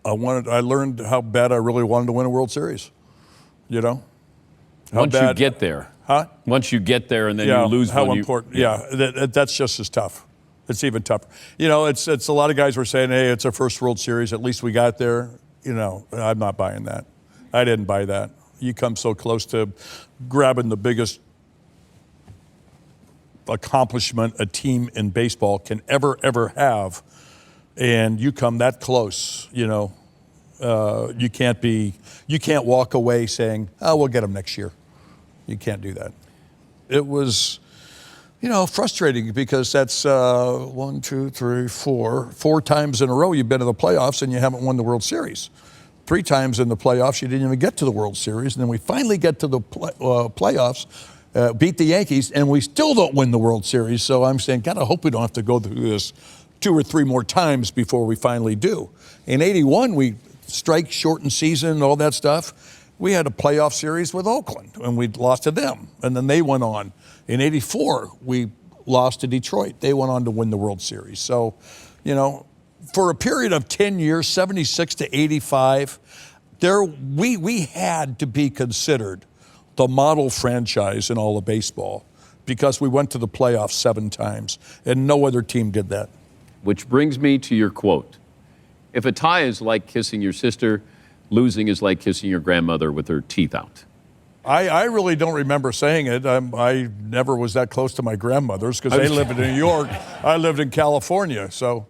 Speaker 2: I learned how bad I really wanted to win a World Series. You know?
Speaker 1: Once you get there.
Speaker 2: Huh?
Speaker 1: Once you get there and then you lose
Speaker 2: how
Speaker 1: one.
Speaker 2: Important. That's just as tough. It's even tougher. You know, it's a lot of guys were saying, hey, it's our first World Series. At least we got there. You know, I'm not buying that. I didn't buy that. You come so close to grabbing the biggest accomplishment a team in baseball can ever have, and you come that close, you know, you can't walk away saying, oh, we'll get them next year. You can't do that. It was, you know, frustrating because that's 1, 2, 3, 4 times in a row you've been to the playoffs and you haven't won the World Series. 3 times in the playoffs you didn't even get to the World Series, and then we finally get to the playoffs, beat the Yankees, and we still don't win the World Series. So I'm saying, God, I hope we don't have to go through this 2 or 3 more times before we finally do. In '81, we strike shortened season and all that stuff. We had a playoff series with Oakland, and we lost to them, and then they went on. In '84, we lost to Detroit. They went on to win the World Series. So, you know, for a period of 10 years, 76 to 85, we had to be considered the model franchise in all of baseball because we went to the playoffs 7 times, and no other team did that.
Speaker 1: Which brings me to your quote. If a tie is like kissing your sister, losing is like kissing your grandmother with her teeth out.
Speaker 2: I really don't remember saying it. I never was that close to my grandmother's because they lived in New York. I lived in California. So,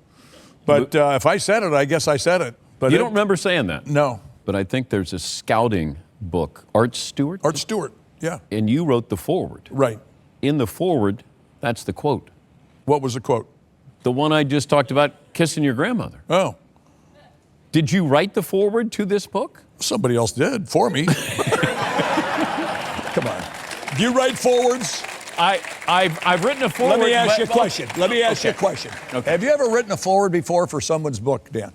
Speaker 2: but if I said it, I guess I said it. But
Speaker 1: you don't remember saying that?
Speaker 2: No.
Speaker 1: But I think there's a scouting book, Art Stewart?
Speaker 2: Art Stewart, yeah.
Speaker 1: And you wrote the foreword.
Speaker 2: Right.
Speaker 1: In the foreword, that's the quote.
Speaker 2: What was the quote?
Speaker 1: The one I just talked about, kissing your grandmother.
Speaker 2: Oh.
Speaker 1: Did you write the foreword to this book?
Speaker 2: Somebody else did for me. Come on. Do you write forwards?
Speaker 1: I've written a foreword.
Speaker 2: Let me ask you a question. Let me ask you a question.
Speaker 1: Okay.
Speaker 2: Have you ever written a foreword before for someone's book, Dan?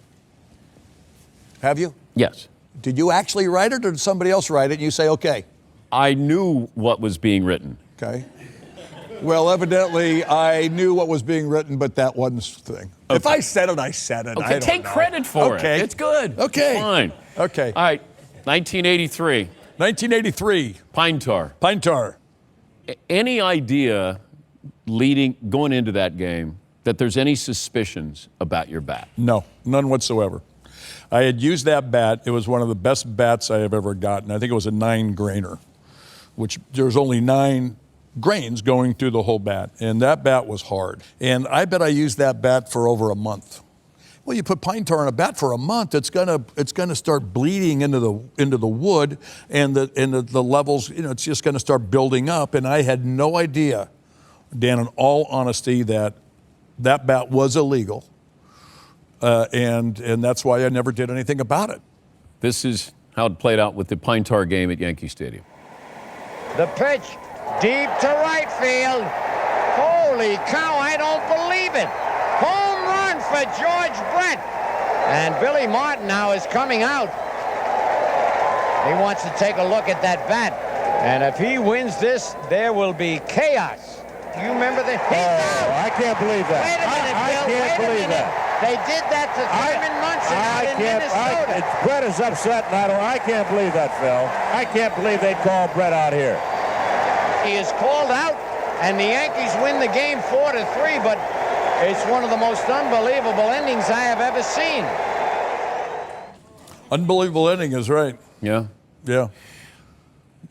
Speaker 2: Have you?
Speaker 1: Yes.
Speaker 2: Did you actually write it, or did somebody else write it and you say, okay?
Speaker 1: I knew what was being written.
Speaker 2: Okay. Well, evidently, I knew what was being written, but that wasn't the thing. Okay. If I said it, I said it.
Speaker 1: Okay,
Speaker 2: I don't
Speaker 1: take
Speaker 2: know.
Speaker 1: credit for
Speaker 2: okay.
Speaker 1: it. It's good.
Speaker 2: Okay.
Speaker 1: It's fine.
Speaker 2: Okay.
Speaker 1: All right, 1983.
Speaker 2: 1983.
Speaker 1: Pine tar.
Speaker 2: Pine tar.
Speaker 1: Any idea going into that game that there's any suspicions about your bat?
Speaker 2: No, none whatsoever. I had used that bat. It was one of the best bats I have ever gotten. I think it was a 9-grainer, which there's only 9 grains going through the whole bat. And that bat was hard. And I bet I used that bat for over a month. Well, you put pine tar on a bat for a month, it's gonna start bleeding into the wood, and the levels, you know, it's just gonna start building up. And I had no idea, Dan, in all honesty, that bat was illegal. And that's why I never did anything about it.
Speaker 1: This is how it played out with the Pine Tar game at Yankee Stadium.
Speaker 6: The pitch deep to right field. Holy cow, I don't believe it. Home run for George Brett. And Billy Martin now is coming out. He wants to take a look at that bat. And if he wins this, there will be chaos. Do you remember that?
Speaker 7: I can't believe that.
Speaker 6: Wait a minute, Bill.
Speaker 7: I can't believe that.
Speaker 6: They did that to Thurman Munson out in Minnesota.
Speaker 7: Brett is upset, and I can't believe that, Phil. I can't believe they'd call Brett out here.
Speaker 6: He is called out, and the Yankees win the game 4-3, but it's one of the most unbelievable endings I have ever seen.
Speaker 2: Unbelievable ending is right.
Speaker 1: Yeah?
Speaker 2: Yeah.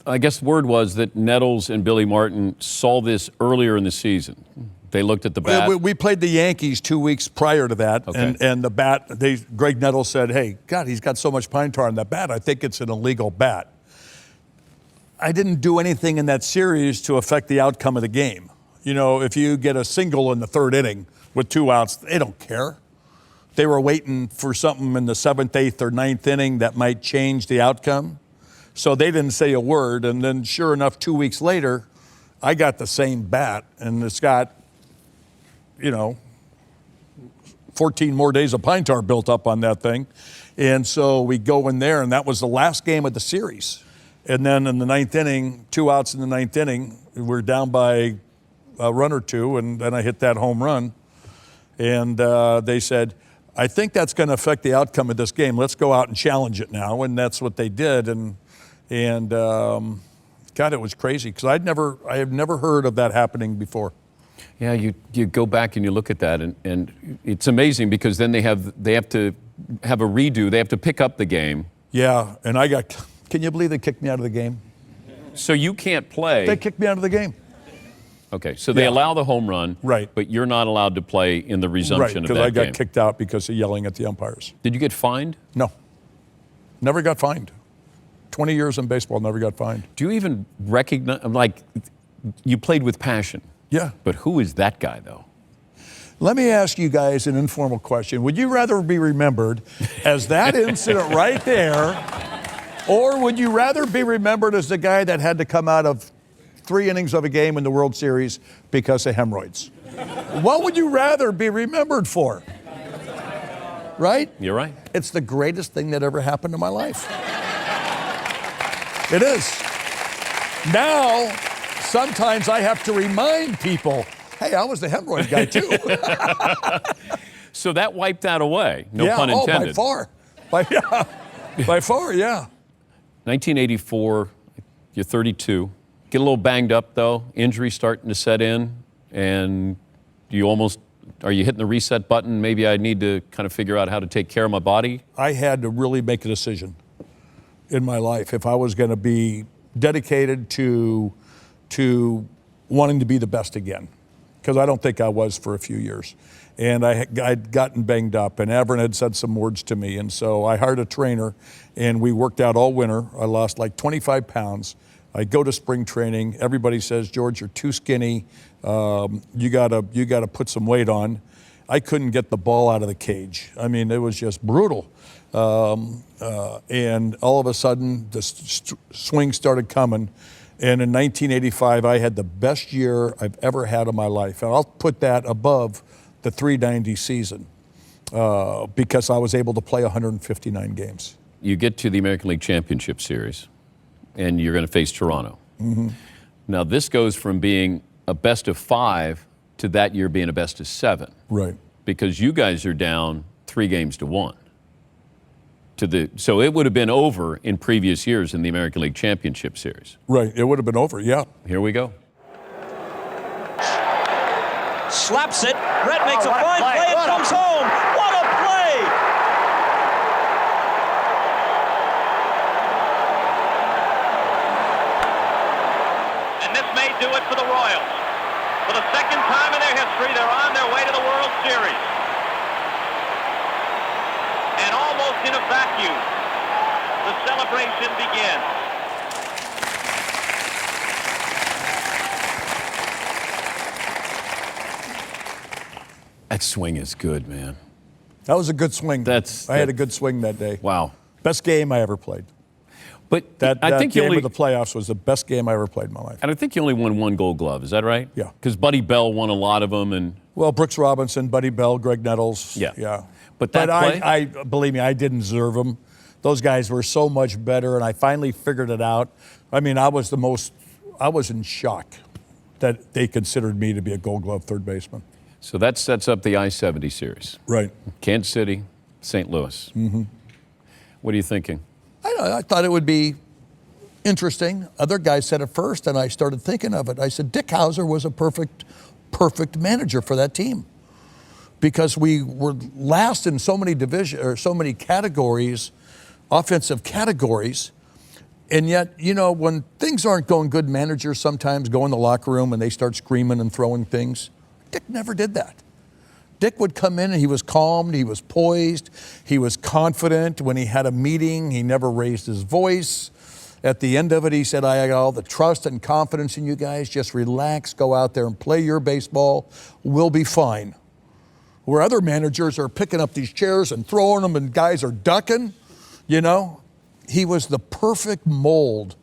Speaker 1: I guess the word was that Nettles and Billy Martin saw this earlier in the season. They looked at the bat.
Speaker 2: We played the Yankees 2 weeks prior to that,
Speaker 1: okay.
Speaker 2: and the bat, Greg Nettles said, hey, God, he's got so much pine tar on that bat, I think it's an illegal bat. I didn't do anything in that series to affect the outcome of the game. You know, if you get a single in the 3rd inning with 2 outs, they don't care. They were waiting for something in the 7th, 8th, or 9th inning that might change the outcome. So they didn't say a word, and then sure enough, 2 weeks later, I got the same bat, and it's got, you know, 14 more days of pine tar built up on that thing. And so we go in there, and that was the last game of the series. And then in the ninth inning, 2 outs in the ninth inning, we're down by a run or two, and then I hit that home run. And they said, I think that's going to affect the outcome of this game. Let's go out and challenge it now. And that's what they did. And God, it was crazy because I have never heard of that happening before.
Speaker 1: Yeah, you go back and you look at that, and it's amazing because then they have to have a redo. They have to pick up the game.
Speaker 2: Yeah, and can you believe they kicked me out of the game?
Speaker 1: So you can't play.
Speaker 2: They kicked me out of the game.
Speaker 1: Okay, so they allow the home run,
Speaker 2: right?
Speaker 1: But you're not allowed to play in the resumption of that game.
Speaker 2: Right, because I got kicked out because of yelling at the umpires.
Speaker 1: Did you get fined?
Speaker 2: No, never got fined. 20 years in baseball, never got fined.
Speaker 1: Do you even recognize, like, you played with passion?
Speaker 2: Yeah.
Speaker 1: But who is that guy, though?
Speaker 2: Let me ask you guys an informal question. Would you rather be remembered as that incident right there, or would you rather be remembered as the guy that had to come out of 3 innings of a game in the World Series because of hemorrhoids? What would you rather be remembered for? Right?
Speaker 1: You're right.
Speaker 2: It's the greatest thing that ever happened in my life. It is. Now, sometimes I have to remind people, hey, I was the hemorrhoid guy too.
Speaker 1: So that wiped that away, no pun intended.
Speaker 2: Oh, by far, yeah.
Speaker 1: 1984, you're 32. Get a little banged up, though. Injury starting to set in, and are you hitting the reset button? Maybe I need to kind of figure out how to take care of my body?
Speaker 2: I had to really make a decision in my life if I was going to be dedicated to wanting to be the best again, because I don't think I was for a few years. And I'd gotten banged up, and Avron had said some words to me, and so I hired a trainer, and we worked out all winter. I lost like 25 pounds. I go to spring training. Everybody says, George, you're too skinny. You gotta put some weight on. I couldn't get the ball out of the cage. I mean, it was just brutal. And all of a sudden, the swing started coming. And in 1985, I had the best year I've ever had in my life. And I'll put that above the 390 season because I was able to play 159 games.
Speaker 1: You get to the American League Championship Series, and you're going to face Toronto.
Speaker 2: Mm-hmm.
Speaker 1: Now, this goes from being a best of 5 to that year being a best of 7.
Speaker 2: Right.
Speaker 1: Because you guys are down 3-1. So it would have been over in previous years in the American League Championship Series.
Speaker 2: Right, it would have been over, yeah.
Speaker 1: Here we go.
Speaker 8: Slaps it. Brett makes a fine play and comes home. What a play!
Speaker 3: And this may do it for the Royals. For the second time in their history, they're on their way to the World Series. And almost in a vacuum, the celebration begins.
Speaker 1: That swing is good, man.
Speaker 2: That was a good swing. I had a good swing that day.
Speaker 1: Wow.
Speaker 2: Best game I ever played.
Speaker 1: But
Speaker 2: I think game of the playoffs was the best game I ever played in my life.
Speaker 1: And I think you only won 1 Gold Glove. Is that right?
Speaker 2: Yeah.
Speaker 1: Because Buddy Bell won a lot of them, and
Speaker 2: well, Brooks Robinson, Buddy Bell, Greg Nettles.
Speaker 1: Yeah.
Speaker 2: But I believe me, I didn't deserve them. Those guys were so much better, and I finally figured it out. I mean, I was in shock that they considered me to be a Gold Glove third baseman.
Speaker 1: So that sets up the I-70 series.
Speaker 2: Right.
Speaker 1: Kansas City, St. Louis.
Speaker 2: Mm-hmm.
Speaker 1: What are you thinking?
Speaker 2: I thought it would be interesting. Other guys said it first, and I started thinking of it. I said, Dick Hauser was a perfect manager for that team because we were last in so many categories, offensive categories, and yet, when things aren't going good, managers sometimes go in the locker room and they start screaming and throwing things. Dick never did that. Dick would come in and he was calm, he was poised, he was confident. When he had a meeting, he never raised his voice. At the end of it, he said, I got all the trust and confidence in you guys. Just relax, go out there and play your baseball. We'll be fine. Where other managers are picking up these chairs and throwing them and guys are ducking, he was the perfect mold.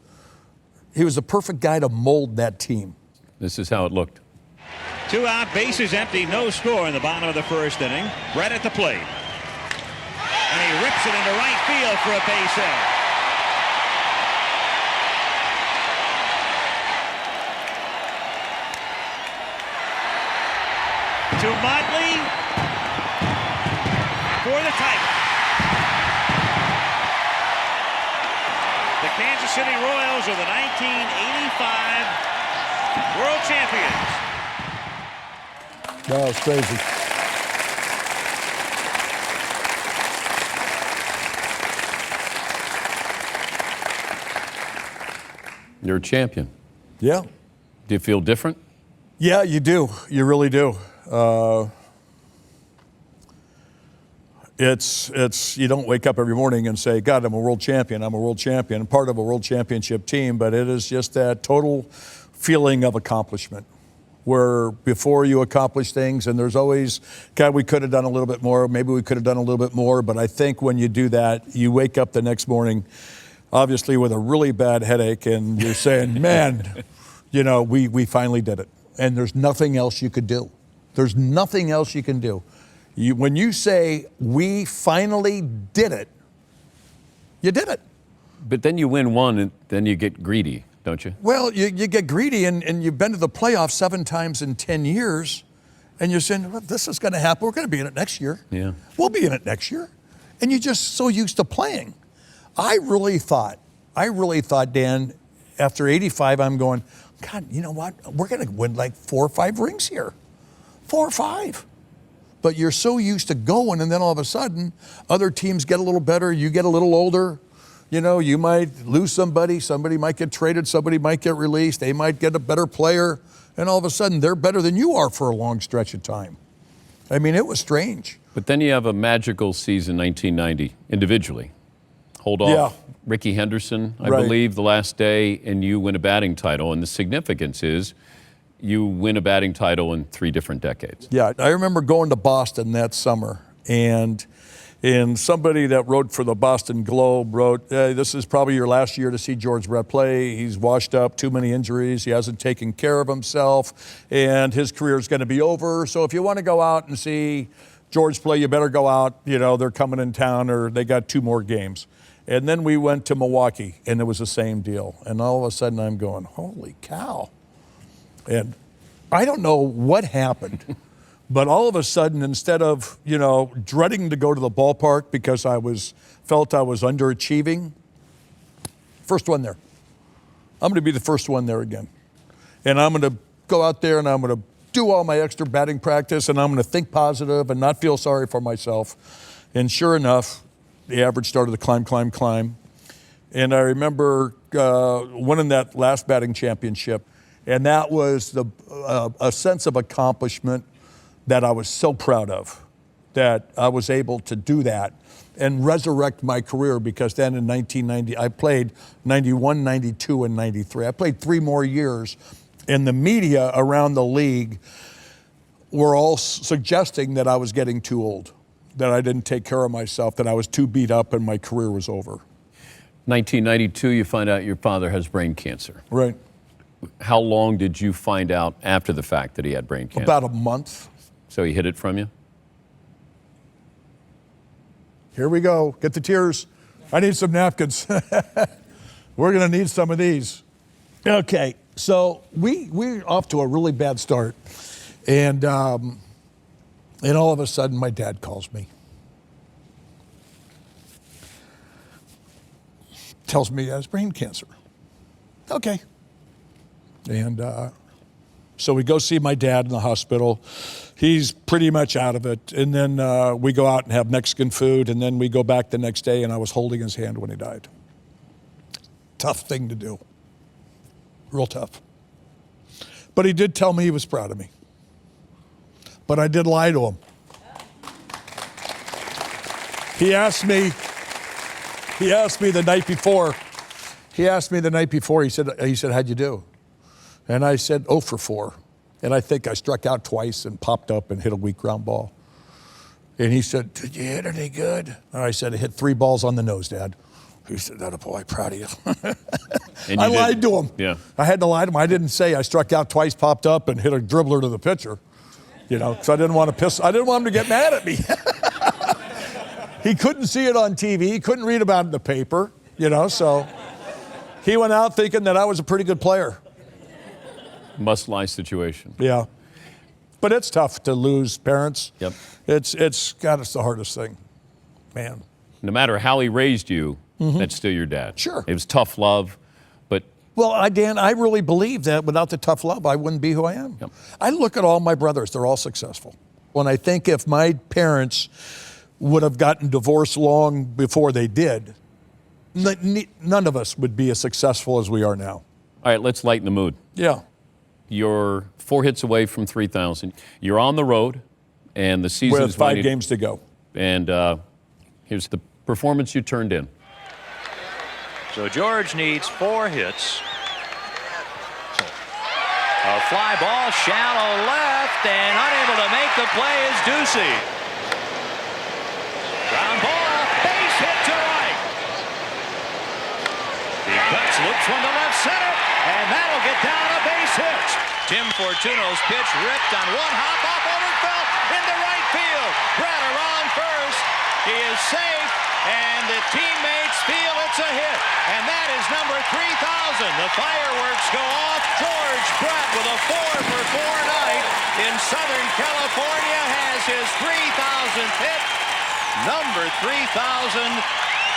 Speaker 2: He was the perfect guy to mold that team.
Speaker 1: This is how it looked.
Speaker 5: 2 out, bases empty, no score in the bottom of the first inning. Brett at the plate. And he rips it into right field for a base hit. to Motley for the title. The Kansas City Royals are the 1985 World Champions.
Speaker 2: That was crazy.
Speaker 1: You're a champion.
Speaker 2: Yeah.
Speaker 1: Do you feel different?
Speaker 2: Yeah, you do. You really do. You don't wake up every morning and say, God, I'm a world champion. I'm a world champion. I'm part of a world championship team, but it is just that total feeling of accomplishment where before you accomplish things, and there's always, God, we could have done a little bit more. Maybe we could have done a little bit more. But I think when you do that, you wake up the next morning, obviously with a really bad headache, and you're saying, man, we finally did it. And there's nothing else you could do. There's nothing else you can do. When you say, we finally did it, you did it.
Speaker 1: But then you win one, and then you get greedy, don't you?
Speaker 2: Well, you get greedy, and you've been to the playoffs 7 times in 10 years, and you're saying, well, this is going to happen. We're going to be in it next year.
Speaker 1: Yeah.
Speaker 2: We'll be in it next year. And you're just so used to playing. I really thought, Dan, after 85, I'm going, God, you know what? We're going to win like 4 or 5 rings here. 4 or 5. But you're so used to going, and then all of a sudden, other teams get a little better, you get a little older. You might lose somebody might get traded, somebody might get released, they might get a better player, and all of a sudden, they're better than you are for a long stretch of time. I mean, it was strange.
Speaker 1: But then you have a magical season, 1990, individually. Hold off Ricky Henderson, I believe, the last day, and you win a batting title. And the significance is you win a batting title in 3 different decades.
Speaker 2: Yeah, I remember going to Boston that summer, and somebody that wrote for the Boston Globe wrote, this is probably your last year to see George Brett play. He's washed up, too many injuries. He hasn't taken care of himself, and his career is going to be over. So if you want to go out and see George play, you better go out. They're coming in town, or they got 2 more games. And then we went to Milwaukee, and it was the same deal. And all of a sudden, I'm going, holy cow. And I don't know what happened, but all of a sudden, instead of, dreading to go to the ballpark because I felt I was underachieving, first one there. I'm going to be the first one there again. And I'm going to go out there, and I'm going to do all my extra batting practice, and I'm going to think positive and not feel sorry for myself. And sure enough, the average started to climb. And I remember winning that last batting championship. And that was a sense of accomplishment that I was so proud of, that I was able to do that and resurrect my career, because then in 1990, I played 91, 92, and 93. I played 3 more years. And the media around the league were all suggesting that I was getting too old, that I didn't take care of myself, that I was too beat up and my career was over.
Speaker 1: 1992, you find out your father has brain cancer.
Speaker 2: Right.
Speaker 1: How long did you find out after the fact that he had brain cancer?
Speaker 2: About a month.
Speaker 1: So he hid it from you?
Speaker 2: Here we go. Get the tears. I need some napkins. We're going to need some of these. Okay. So we're off to a really bad start. And all of a sudden, my dad calls me. Tells me he has brain cancer. Okay. And so we go see my dad in the hospital. He's pretty much out of it. And then we go out and have Mexican food. And then we go back the next day, and I was holding his hand when he died. Tough thing to do. Real tough. But he did tell me he was proud of me. But I did lie to him. He asked me the night before. He said, how'd you do? And I said, 0 for 4. And I think I struck out twice and popped up and hit a weak ground ball. And he said, did you hit any good? And I said, I hit 3 balls on the nose, Dad. He said, "That a boy, proud of you." I lied to him.
Speaker 1: Yeah.
Speaker 2: I had to lie to him. I didn't say I struck out twice, popped up, and hit a dribbler to the pitcher. Because I didn't want him to get mad at me. He couldn't see it on TV. He couldn't read about it in the paper. So he went out thinking that I was a pretty good player.
Speaker 1: Must-lie situation.
Speaker 2: Yeah. But it's tough to lose parents.
Speaker 1: Yep.
Speaker 2: It's the hardest thing, man.
Speaker 1: No matter how he raised you, that's still your dad.
Speaker 2: Sure.
Speaker 1: It was tough love, but
Speaker 2: Well, Dan, I really believe that without the tough love, I wouldn't be who I am.
Speaker 1: Yep.
Speaker 2: I look at all my brothers, they're all successful. When I think if my parents would have gotten divorced long before they did, none of us would be as successful as we are now.
Speaker 1: all right, let's lighten the mood.
Speaker 2: Yeah.
Speaker 1: You're 4 hits away from 3,000. You're on the road, and the season
Speaker 2: With
Speaker 1: is
Speaker 2: 5
Speaker 1: winding-
Speaker 2: games to go.
Speaker 1: And here's the performance you turned in.
Speaker 8: So George needs 4 hits. A fly ball, shallow left, and unable to make the play is Ducey. Ground ball, base hit to right. He cuts, looks one to left center, and that'll get down a base hit. Tim Fortuno's pitch ripped on one hop off Overfelt into right field. Brett around first. He is safe, and the teammates feel it's a hit. And that is number 3,000. The fireworks go off. George Brett with a 4-for-4 night in Southern California has his 3,000th hit. Number 3,000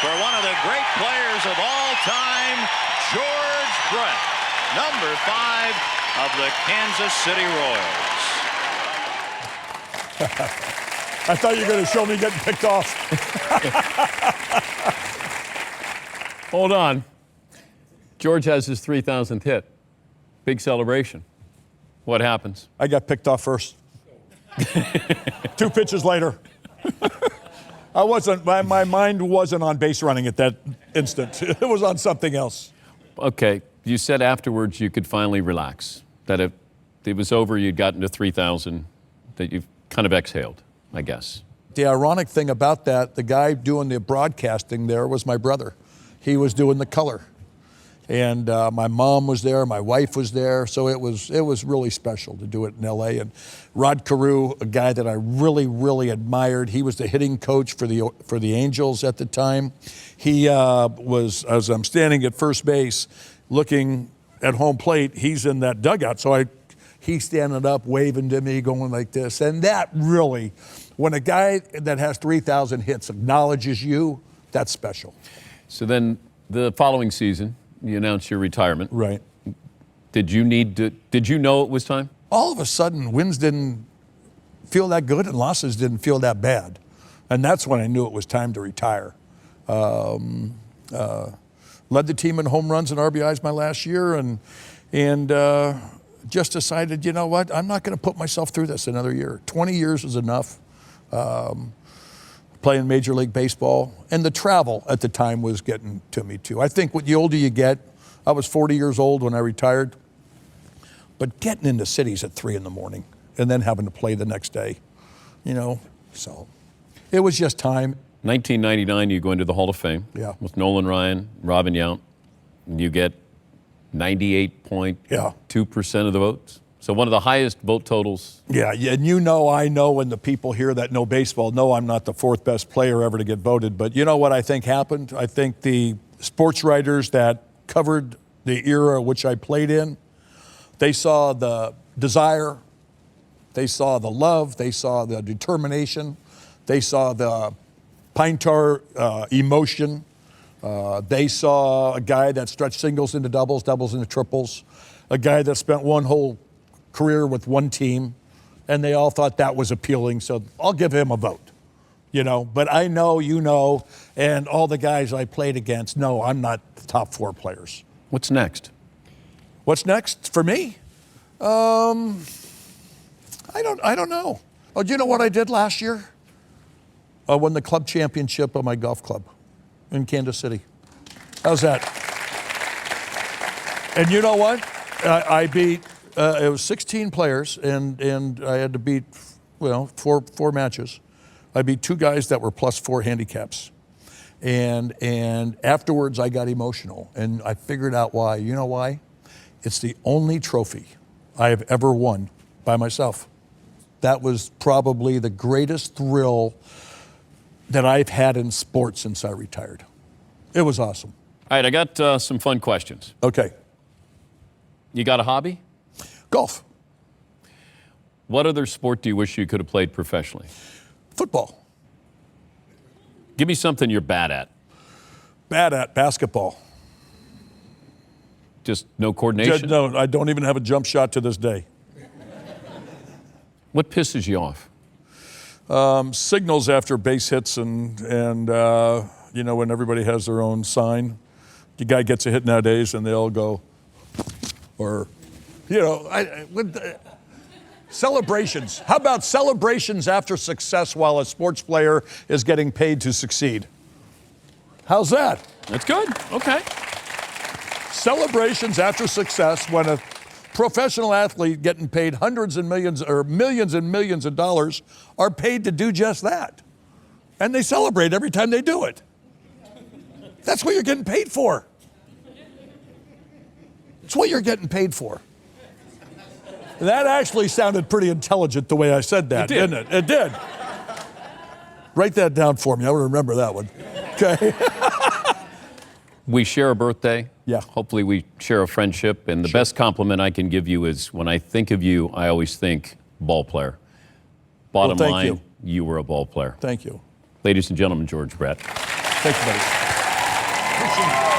Speaker 8: for one of the great players of all time, George Brett. Number 5 of the Kansas City Royals.
Speaker 2: I thought you were going to show me getting picked off.
Speaker 1: Hold on. George has his 3,000th hit. Big celebration. What happens?
Speaker 2: I got picked off first. 2 pitches later. My mind wasn't on base running at that instant. It was on something else.
Speaker 1: Okay, you said afterwards you could finally relax, that it was over, you'd gotten to 3,000, that you've kind of exhaled, I guess.
Speaker 2: The ironic thing about that, the guy doing the broadcasting there was my brother. He was doing the color. And my mom was there, my wife was there, so it was really special to do it in L.A. And Rod Carew, a guy that I really, really admired, he was the hitting coach for the Angels at the time. He was, as I'm standing at first base, looking at home plate, he's in that dugout, so he's standing up, waving to me, going like this. And that really, when a guy that has 3,000 hits acknowledges you, that's special.
Speaker 1: So then the following season, you announced your retirement.
Speaker 2: Right.
Speaker 1: Did you know it was time?
Speaker 2: All of a sudden, wins didn't feel that good and losses didn't feel that bad. And that's when I knew it was time to retire. Led the team in home runs and RBIs my last year and just decided, you know what, I'm not going to put myself through this another year. 20 years was enough. Playing Major League Baseball. And the travel at the time was getting to me too. I think the older you get, I was 40 years old when I retired, but getting into cities at 3 a.m. and then having to play the next day, so it was just time.
Speaker 1: 1999, you go into the Hall of Fame with Nolan Ryan, Robin Yount, and you get 98.2% of the votes. So one of the highest vote totals.
Speaker 2: Yeah, and I know, and the people here that know baseball know I'm not the 4th best player ever to get voted. But you know what I think happened? I think the sports writers that covered the era which I played in, they saw the desire, they saw the love, they saw the determination, they saw the pine tar emotion. They saw a guy that stretched singles into doubles, doubles into triples, a guy that spent one whole career with one team, and they all thought that was appealing, so I'll give him a vote, But I know, and all the guys I played against, no, I'm not the top 4 players.
Speaker 1: What's next?
Speaker 2: What's next for me? I don't know. Oh, do you know what I did last year? I won the club championship of my golf club in Kansas City. How's that? And you know what? I beat. It was 16 players, and I had to beat, four matches. I beat 2 guys that were +4 handicaps. And afterwards, I got emotional, and I figured out why. You know why? It's the only trophy I have ever won by myself. That was probably the greatest thrill that I've had in sports since I retired. It was awesome.
Speaker 1: All right, I got some fun questions.
Speaker 2: Okay.
Speaker 1: You got a hobby?
Speaker 2: Golf.
Speaker 1: What other sport do you wish you could have played professionally?
Speaker 2: Football.
Speaker 1: Give me something you're bad at.
Speaker 2: Bad at basketball.
Speaker 1: Just no coordination?
Speaker 2: No, I don't even have a jump shot to this day.
Speaker 1: What pisses you off?
Speaker 2: Signals after base hits and you know, when everybody has their own sign. The guy gets a hit nowadays and they all go, or, you know, celebrations. How about celebrations after success while a sports player is getting paid to succeed? How's that?
Speaker 1: That's good. Okay.
Speaker 2: Celebrations after success when a professional athlete getting paid hundreds and millions or millions and millions of dollars are paid to do just that. And they celebrate every time they do it. That's what you're getting paid for. It's what you're getting paid for. That actually sounded pretty intelligent the way I said that, didn't it? It did. Write that down for me. I will remember that one. Okay.
Speaker 1: We share a birthday.
Speaker 2: Yeah.
Speaker 1: Hopefully we share a friendship. And the best compliment I can give you is when I think of you, I always think ball player. Bottom line, you were a ball player.
Speaker 2: Thank you.
Speaker 1: Ladies and gentlemen, George Brett.
Speaker 2: Thank you, buddy.